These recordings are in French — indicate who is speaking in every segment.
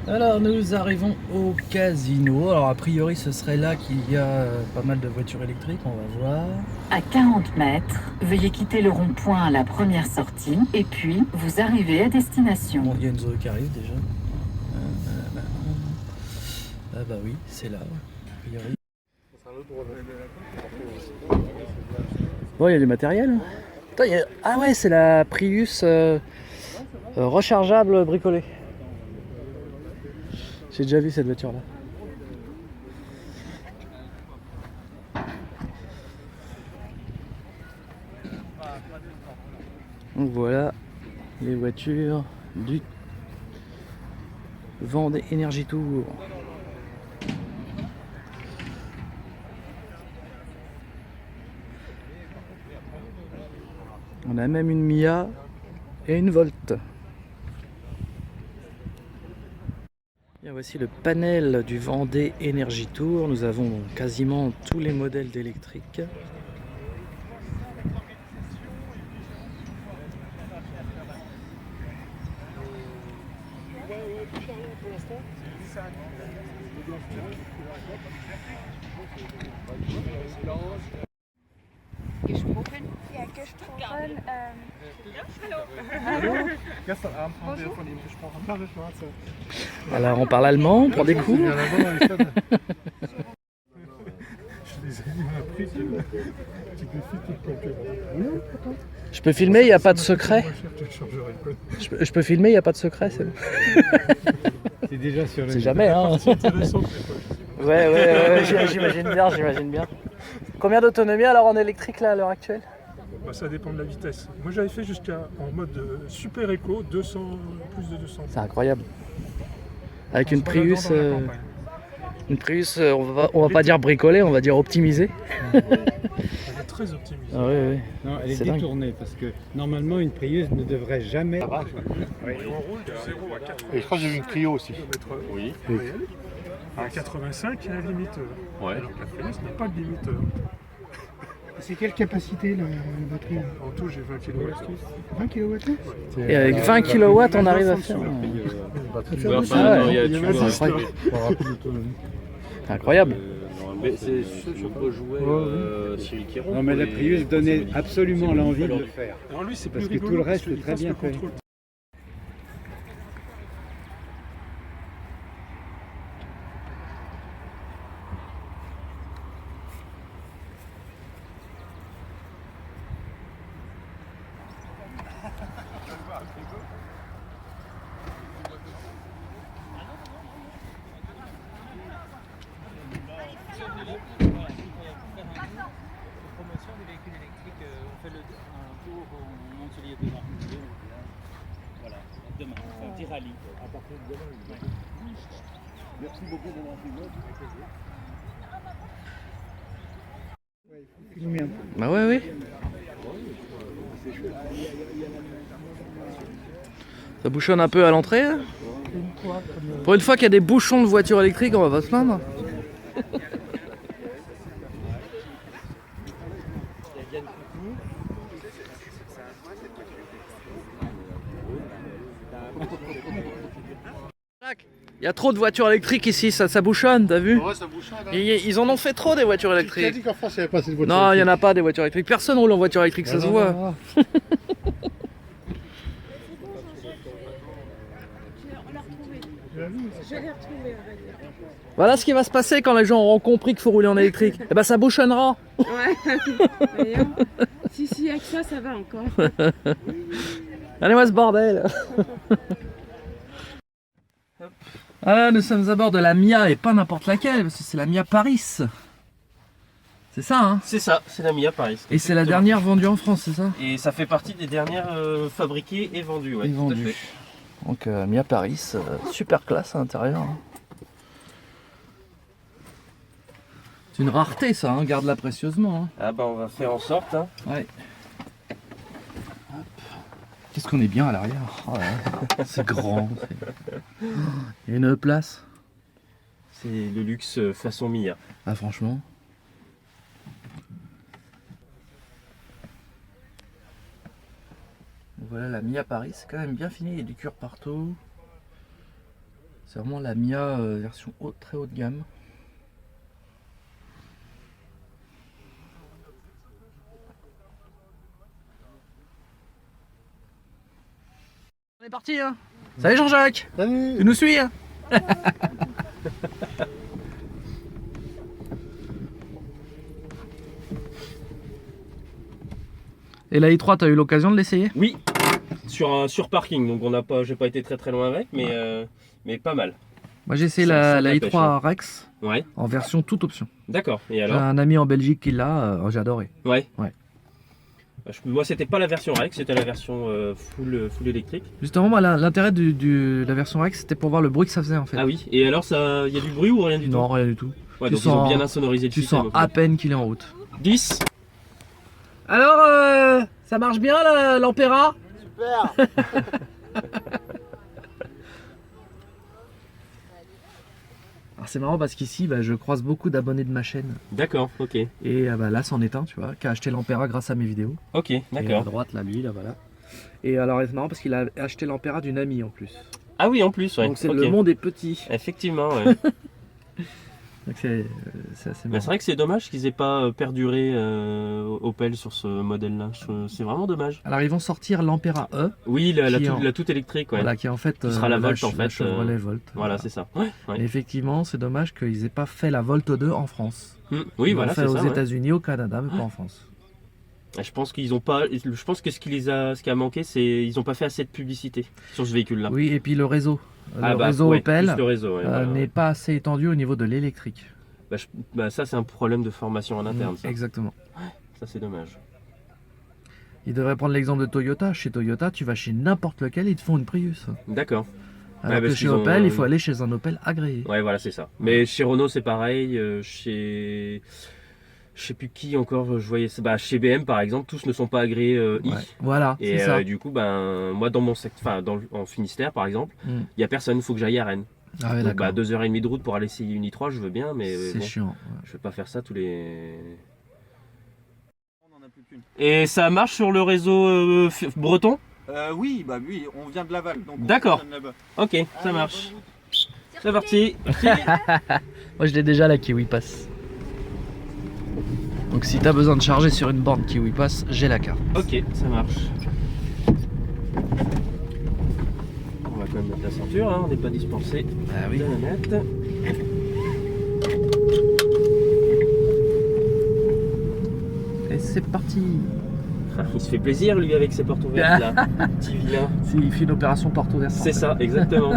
Speaker 1: Alors nous arrivons au casino. Alors a priori ce serait là qu'il y a pas mal de voitures électriques, on va voir.
Speaker 2: À 40 mètres, veuillez quitter le rond-point à la première sortie et puis vous arrivez à destination.
Speaker 1: Bon, il y a une Zoé qui arrive déjà. Ah bah oui, c'est là, a priori. Bon, il y a du matériel. Putain, ah ouais, c'est la Prius rechargeable bricolée. J'ai déjà vu cette voiture là. Donc voilà les voitures du Vendée Énergie Tour. On a même une Mia et une Volt. Et voici le panel du Vendée Énergie Tour. Nous avons quasiment tous les modèles d'électrique.
Speaker 3: Gesprochen? Ja, gesprochen.
Speaker 4: Hallo. Gestern Abend haben wir von ihm gesprochen. Hallo Schwarze.
Speaker 1: Alors on parle allemand, on prend des coups. Je peux filmer, il n'y a pas de secret. Je peux filmer, il n'y a pas de secret, c'est bon.
Speaker 4: C'est déjà sur le.
Speaker 1: C'est jamais, hein. Ouais, j'imagine bien. Combien d'autonomie alors en électrique là à l'heure actuelle?
Speaker 5: Bah, ça dépend de la vitesse. Moi j'avais fait jusqu'à en mode super éco, 200, plus de 200.
Speaker 1: C'est incroyable. Avec une
Speaker 5: On se balade
Speaker 1: Prius,
Speaker 5: dans la campagne.
Speaker 1: on va pas dire bricolée, on va dire optimisée.
Speaker 5: Elle est très optimisée.
Speaker 1: Ah oui.
Speaker 4: Non, elle est
Speaker 1: C'est dingue.
Speaker 4: détournée parce que normalement une Prius ne devrait jamais.
Speaker 5: On roule de 0 à 80
Speaker 6: Et je crois que j'ai vu une Clio aussi.
Speaker 5: km/h.
Speaker 6: Oui.
Speaker 5: Réel. À 85, il y a la limite.
Speaker 6: Ouais.
Speaker 5: Alors que la Prius n'a pas de limite.
Speaker 7: C'est quelle capacité la batterie?
Speaker 5: En tout, j'ai 20 kW.
Speaker 7: 20 kW?
Speaker 1: Et avec 20 kW, on arrive à faire. C'est incroyable.
Speaker 6: Mais c'est ce sur quoi jouait Cyril Kéron.
Speaker 4: Non mais la Prius donnait absolument l'envie de le faire.
Speaker 5: Alors lui, c'est
Speaker 4: Parce
Speaker 5: plus
Speaker 4: que tout
Speaker 5: rigolo
Speaker 4: le reste
Speaker 5: qu'il
Speaker 4: est très
Speaker 5: fasse
Speaker 4: bien
Speaker 5: le
Speaker 4: fait.
Speaker 5: contrôle.
Speaker 8: Promotion des véhicules électriques, on fait un tour, on monte sur les devant. Voilà, demain, on fait un petit rallye. À partir de demain, merci beaucoup de m'en
Speaker 7: Filmer un peu.
Speaker 1: Bah ouais. Ça bouchonne un peu à l'entrée. Hein. Pour une fois qu'il y a des bouchons de voitures électriques, on va pas se plaindre. Il y a trop de voitures électriques ici, ça bouchonne, t'as vu?
Speaker 6: Ouais, ça bouchonne. Hein.
Speaker 1: Ils en ont fait trop des voitures
Speaker 6: Qui a
Speaker 1: électriques.
Speaker 6: dit qu'en France il n'y avait pas cette voiture?
Speaker 1: Non, il n'y en a pas des voitures électriques. Personne roule en voiture électrique, ça se voit. Voilà ce qui va se passer quand les gens auront compris qu'il faut rouler en électrique. Et ben ça bouchonnera.
Speaker 3: Ouais, d'ailleurs, si, avec ça va encore.
Speaker 1: Allez-moi ce bordel. Ah, nous sommes à bord de la Mia et pas n'importe laquelle, parce que c'est la Mia Paris. C'est ça, hein?
Speaker 9: C'est ça, c'est la Mia Paris.
Speaker 1: Et c'est la dernière vendue en France, c'est ça?
Speaker 9: Et ça fait partie des dernières fabriquées et vendues, ouais,
Speaker 1: Et
Speaker 9: tout à
Speaker 1: vendue.
Speaker 9: fait.
Speaker 1: Donc Mia Paris, super classe à l'intérieur. Hein. C'est une rareté ça, hein, garde-la précieusement. Hein.
Speaker 9: Ah bah on va faire en sorte. Hein.
Speaker 1: Ouais. Qu'est-ce qu'on est bien à l'arrière. Oh là, c'est grand. Il y a une place.
Speaker 9: C'est le luxe façon Mia.
Speaker 1: Ah franchement. Voilà la Mia Paris, c'est quand même bien fini, il y a du cuir partout. C'est vraiment la Mia version très haut de gamme. On est parti hein. Salut Jean-Jacques.
Speaker 7: Salut.
Speaker 1: Tu nous suis hein. Et la i3, t'as eu l'occasion de l'essayer?
Speaker 9: Oui, sur un surparking, donc j'ai pas été très loin avec, mais pas mal.
Speaker 1: Moi j'ai essayé
Speaker 9: Ça
Speaker 1: la
Speaker 9: pêche,
Speaker 1: i3
Speaker 9: hein.
Speaker 1: Rex
Speaker 9: Ouais,
Speaker 1: en version toute option.
Speaker 9: d'accord. Et
Speaker 1: J'ai
Speaker 9: alors?
Speaker 1: un ami en Belgique qui l'a, j'ai adoré.
Speaker 9: Ouais.
Speaker 1: Ouais.
Speaker 9: Moi, c'était pas la version Rex, c'était la version full électrique.
Speaker 1: Justement, moi l'intérêt de la version Rex c'était pour voir le bruit que ça faisait en fait.
Speaker 9: Ah oui, et alors, il y a du bruit ou rien du
Speaker 1: Non,
Speaker 9: tout?
Speaker 1: rien du tout.
Speaker 9: Ouais,
Speaker 1: tu
Speaker 9: donc ils ont
Speaker 1: sens-
Speaker 9: bien insonorisé le
Speaker 1: Tu
Speaker 9: système.
Speaker 1: sens à peine qu'il est en route.
Speaker 9: 10.
Speaker 1: Alors, ça marche bien l'Ampera?
Speaker 7: Super.
Speaker 1: Alors c'est marrant parce qu'ici je croise beaucoup d'abonnés de ma chaîne.
Speaker 9: D'accord, ok.
Speaker 1: Et là c'en est un, tu vois, qui a acheté l'Ampera grâce à mes vidéos.
Speaker 9: Ok,
Speaker 1: Et à
Speaker 9: d'accord.
Speaker 1: droite, là, lui, là, voilà. Et alors c'est marrant parce qu'il a acheté l'Ampera d'une amie en plus.
Speaker 9: Ah oui, en plus, ouais.
Speaker 1: Donc c'est
Speaker 9: ok.
Speaker 1: le monde est petit.
Speaker 9: Effectivement, ouais.
Speaker 1: Donc c'est assez
Speaker 9: Mais
Speaker 1: marrant.
Speaker 9: c'est vrai que c'est dommage qu'ils aient pas perduré Opel sur ce modèle-là. C'est vraiment dommage.
Speaker 1: Alors ils vont sortir l'Ampera E,
Speaker 9: Oui, la
Speaker 1: Qui en-
Speaker 9: toute électrique, ouais.
Speaker 1: voilà, qui est en fait
Speaker 9: Qui sera la Volt, en
Speaker 1: la
Speaker 9: fait,
Speaker 1: Chevrolet Volt.
Speaker 9: Voilà, c'est ça. Ouais, ouais.
Speaker 1: Et effectivement, c'est dommage qu'ils aient pas fait la Volt 2 en France.
Speaker 9: Oui,
Speaker 1: Ils
Speaker 9: voilà,
Speaker 1: l'ont fait
Speaker 9: c'est
Speaker 1: aux
Speaker 9: ça. ouais.
Speaker 1: États-Unis, au Canada, mais pas en France.
Speaker 9: Et je pense qu'ils ont pas. Je pense que ce qui a manqué, c'est ils ont pas fait assez de publicité sur ce véhicule-là.
Speaker 1: Oui, et puis le réseau.
Speaker 9: Ah
Speaker 1: Le réseau
Speaker 9: ouais,
Speaker 1: Opel
Speaker 9: plus le réseau, ouais, voilà,
Speaker 1: n'est
Speaker 9: ouais.
Speaker 1: pas assez étendu au niveau de l'électrique.
Speaker 9: Ça, c'est un problème de formation en interne. Ça,
Speaker 1: Exactement.
Speaker 9: ça c'est dommage.
Speaker 1: Ils devraient prendre l'exemple de Toyota. Chez Toyota, tu vas chez n'importe lequel, ils te font une Prius.
Speaker 9: D'accord.
Speaker 1: Alors que
Speaker 9: parce
Speaker 1: chez
Speaker 9: qu'ils ont-
Speaker 1: Opel, il faut aller chez un Opel agréé.
Speaker 9: Ouais, voilà, c'est ça. Mais chez Renault, c'est pareil. Je sais plus qui encore, je voyais ça. Chez BM, par exemple, tous ne sont pas agréés I.
Speaker 1: Ouais. Voilà,
Speaker 9: Et
Speaker 1: c'est ça.
Speaker 9: du coup, moi, dans mon secteur, en Finistère, par exemple, il
Speaker 1: Mm.
Speaker 9: n'y a personne, il faut que j'aille à Rennes.
Speaker 1: Ah ouais,
Speaker 9: Donc,
Speaker 1: d'accord.
Speaker 9: 2h30 de route pour aller essayer une i3, je veux bien, mais
Speaker 1: C'est
Speaker 9: bon,
Speaker 1: chiant.
Speaker 9: je vais pas faire ça tous les.
Speaker 8: On n'en a plus qu'une.
Speaker 9: Et ça marche sur le réseau breton?
Speaker 8: Oui, on vient de Laval. donc on
Speaker 9: D'accord.
Speaker 8: fonctionne là-bas.
Speaker 9: Ok, ça marche. C'est parti.
Speaker 1: Moi, je l'ai déjà la Kiwi Pass. Donc, si t'as besoin de charger sur une borne Kiwi Pass, j'ai la carte.
Speaker 9: Ok, ça marche. On va quand même mettre la ceinture, hein, on n'est pas dispensé
Speaker 1: Ah
Speaker 9: de la mettre.
Speaker 1: Et c'est parti.
Speaker 9: Il se fait plaisir lui avec ses portes ouvertes là. Petit vilain.
Speaker 1: Il fait une opération porte ouverte.
Speaker 9: C'est ça, exactement.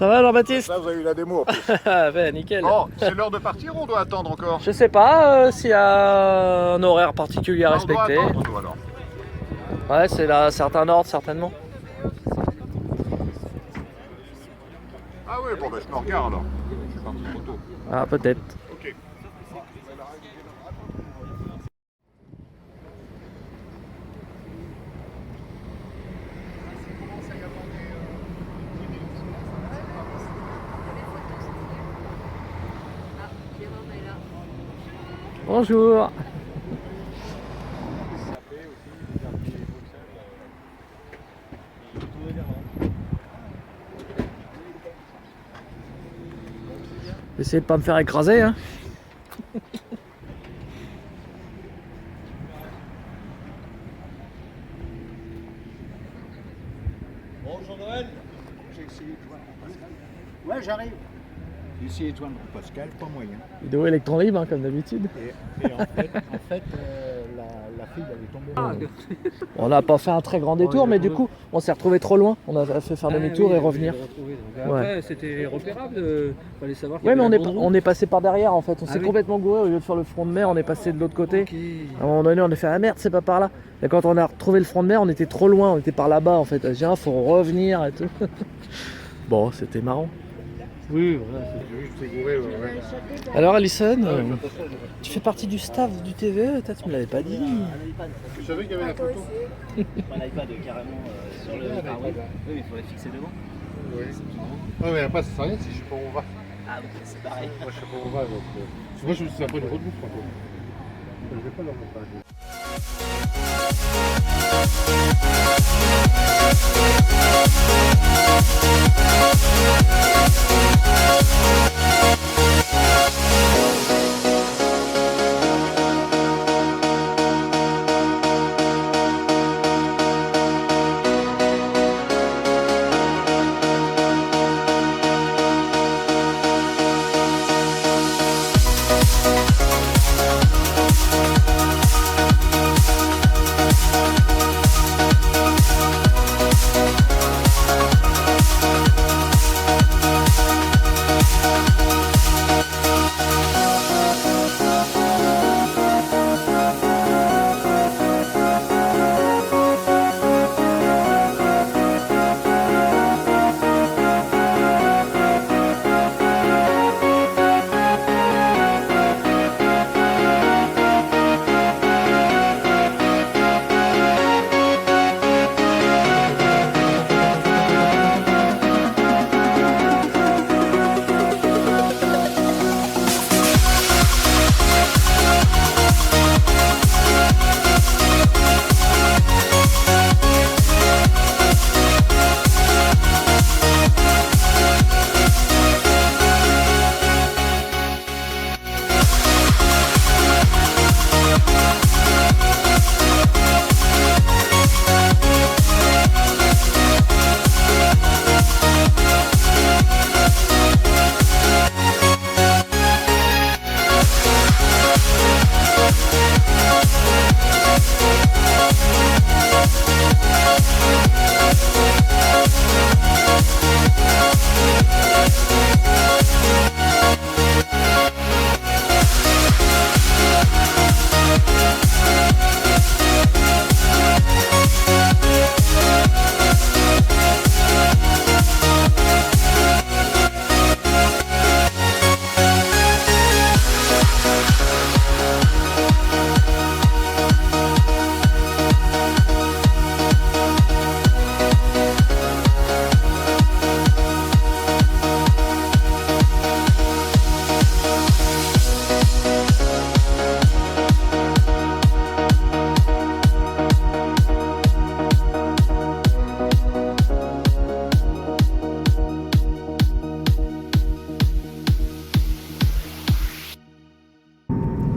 Speaker 1: Ça va Jean-Baptiste?
Speaker 10: Ça, vous avez eu la démo en plus.
Speaker 1: Ben nickel.
Speaker 10: Bon, c'est l'heure de partir ou on doit attendre encore?
Speaker 1: Je sais pas s'il y a un horaire particulier à
Speaker 10: On doit
Speaker 1: respecter.
Speaker 10: attendre, nous, alors.
Speaker 1: Ouais, c'est là certain ordre certainement.
Speaker 10: Ah oui, bon, ben je me regarde alors. Je suis parti trop tôt.
Speaker 1: Ah peut-être.
Speaker 10: Ok.
Speaker 1: Bonjour. Essayez de pas me faire écraser, hein.
Speaker 10: Bonjour Noël.
Speaker 7: J'ai essayé de joindre Pascal. Ouais, j'arrive. J'ai essayé de joindre Pascal, pas moyen.
Speaker 1: Vidéo électron libre, hein, comme d'habitude.
Speaker 7: Et en fait, la fille, elle est tombée.
Speaker 1: On n'a pas fait un très grand détour, mais du coup, on s'est retrouvé trop loin. On a fait faire demi-tour et revenir.
Speaker 8: Après, c'était repérable, fallait savoir qu'il y
Speaker 1: Ouais, mais
Speaker 8: avait la bande
Speaker 1: on est passé par derrière en fait. On s'est
Speaker 8: oui.
Speaker 1: complètement gouré. Au lieu de faire le front de mer, on est passé de l'autre côté.
Speaker 8: Ok.
Speaker 1: À un moment donné, on a fait ah merde, c'est pas par là. Et quand on a retrouvé le front de mer, on était trop loin. On était par là-bas en fait. J'ai dit, faut revenir et tout. Bon, c'était marrant.
Speaker 8: Oui, voilà.
Speaker 10: Juste gouré, ouais.
Speaker 1: Alors, Alison, tu fais partie du staff du TVE. Toi, tu me l'avais pas dit.
Speaker 10: Tu savais qu'il y avait la photo?
Speaker 6: Un iPad carrément sur le pare-brise. Oui, mais il faut la fixer devant.
Speaker 10: Oui. Ouais, mais après, ça sert à rien si je sais pas où on va.
Speaker 6: Ah, donc c'est pareil.
Speaker 10: Moi, je sais pas où on va, donc. Moi, je me suis un peu une route bouffe, je vais pas leur montrer.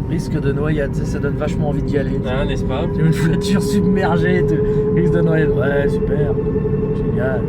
Speaker 1: Risque de noyade, tu sais, ça donne vachement envie d'y aller.
Speaker 9: Ah, n'est-ce pas?
Speaker 1: Une voiture submergée, et tout. Risque de noyade. Ouais, super. Génial.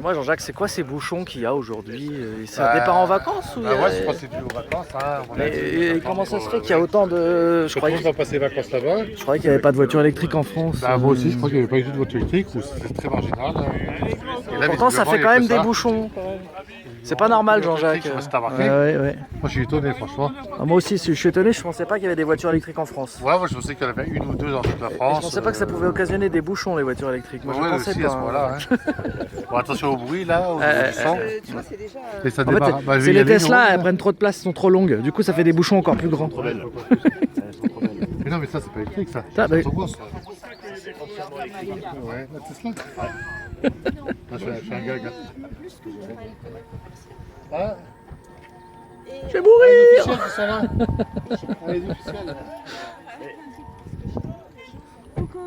Speaker 1: Dis-moi Jean-Jacques, c'est quoi ces bouchons qu'il y a aujourd'hui? C'est un départ en vacances ou
Speaker 10: Bah ouais, je crois que c'est dû aux vacances. Hein.
Speaker 1: Et comment ça se fait qu'il y a autant de...
Speaker 10: Je crois qu'on va passer les vacances là-bas.
Speaker 1: Je croyais qu'il n'y avait pas de voiture électrique en France.
Speaker 10: Bah, moi aussi, je crois qu'il n'y avait pas du tout de voiture électrique, ou c'était très marginal. Et là,
Speaker 1: Pourtant ça fait quand même des bouchons. C'est pas normal Jean-Jacques. Ouais.
Speaker 10: Moi je suis étonné franchement.
Speaker 1: Ah, moi aussi je suis étonné, je pensais pas qu'il y avait des voitures électriques en France.
Speaker 10: Ouais, moi je pensais qu'il y en avait une ou deux dans toute la France.
Speaker 1: Je pensais pas que ça pouvait occasionner des bouchons les voitures électriques. Moi je pensais
Speaker 10: aussi,
Speaker 1: pas.
Speaker 10: à ce moment-là, hein. Bon, attention au bruit là, au son.
Speaker 3: Tu vois, c'est déjà.
Speaker 10: Et ça
Speaker 1: En fait,
Speaker 10: démarre. Bah, je vais
Speaker 1: c'est
Speaker 10: y
Speaker 1: les
Speaker 10: aller,
Speaker 1: Tesla,
Speaker 10: non
Speaker 1: elles prennent trop de place, elles sont trop longues. Du coup ça fait des bouchons encore plus grands.
Speaker 10: Mais non, mais ça c'est pas électrique ça.
Speaker 1: Ça, bah-
Speaker 10: C'est autobus, ça. Ouais, la Tesla. Je suis un gag. Ah,
Speaker 1: Je vais mourir.
Speaker 10: les officiels qui sont là. Ah, les officiels.
Speaker 3: Coucou.